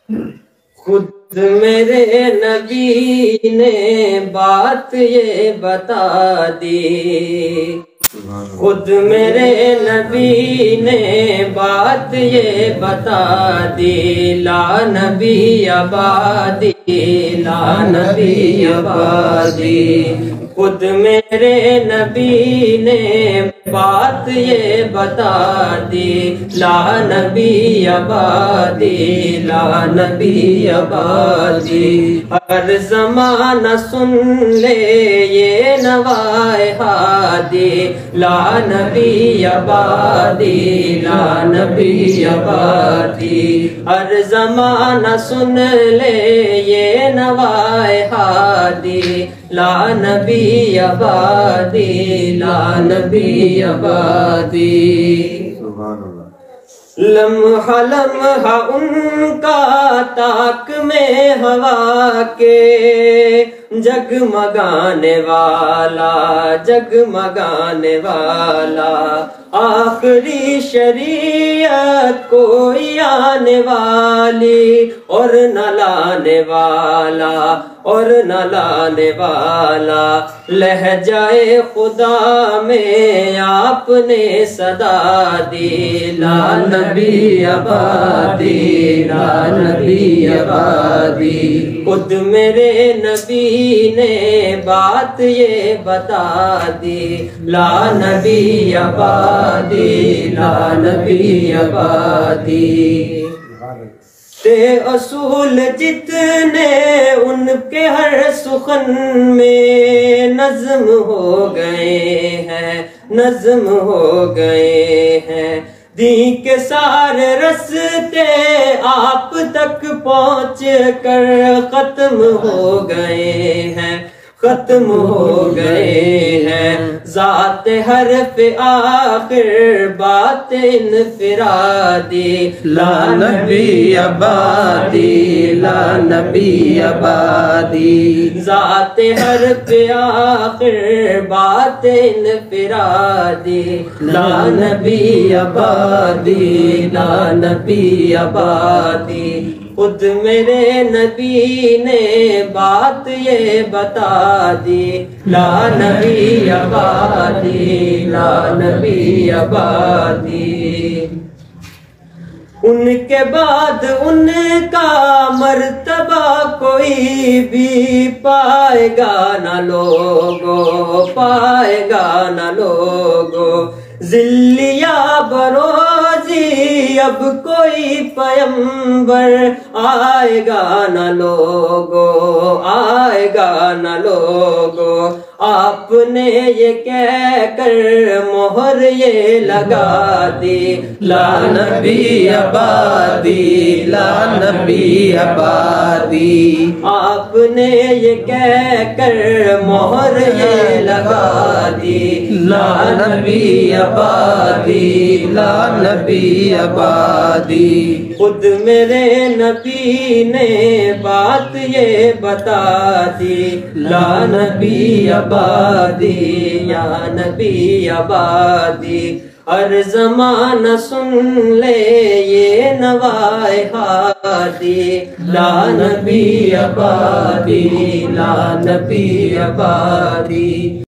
خود میرے نبی نے بات یہ بتا دی، خود میرے نبی نے بات یہ بتا دی، لا نبی آبادی، لا نبی آبادی۔ خود میرے نبی نے بات یہ بتا دی، لا نبی آبادی، لا نبی آبادی۔ ہر زمانہ سن لے یہ نوائے ہادی، لا نبی آبادی، لا نبی آبادی۔ ہر زمانہ سن لے یہ نوائے ہادی، لا نبی آبادی، لا نبی آبادی۔ سبحان اللہ۔ لمحہ لمحہ ان کا طاق میں ہوا کے، جگمگانے والا، جگمگانے والا، آخری شریعت کوئی آنے والی، اور نہ لانے والا، اور نہ لانے والا۔ لہجۂ خدا میں آپ نے صدا دی، لا نبی آبادی، لا نبی آبادی۔ خود میرے نبی نے بات یہ بتا دی، لا نبی آبادی، لا نبی آبادی۔ تے اصول جتنے ان کے ہر سخن میں نظم ہو گئے ہیں، نظم ہو گئے ہیں۔ دین کے سارے رستے آپ تک پہنچ کر ختم ہو گئے ہیں، ختم ہو گئے ہیں۔ ذات حرف آخر بات انفرادی، لا نبی آبادی، لا نبی آبادی۔ ذات حرف آخر بات انفرادی، لا نبی آبادی، لا نبی آبادی۔ خود میرے نبی نے بات یہ بتا دی، لا نبی آبادی، لا نبی آبادی۔ ان کے بعد ان کا مرتبہ کوئی بھی پائے گا نہ لوگو، پائے گا نہ لوگو۔ ذلیا بروزی اب کوئی پیمبر آئے گا نہ لوگو، آئے گا نہ لوگو۔ آپ نے یہ کہہ کر مہر یہ لگا دی، لا نبی آبادی، لا نبی آبادی۔ آپ نے یہ کہہ کر مہر یہ لگا دی، لا نبی آبادی، لا نبی آبادی۔ خود میرے نبی نے بات یہ بتا دی، لا نبی آبادی، یا نبی آبادی۔ ہر زمانہ سن لے یہ نوائے ہادی، لا نبی آبادی، لا نبی آبادی۔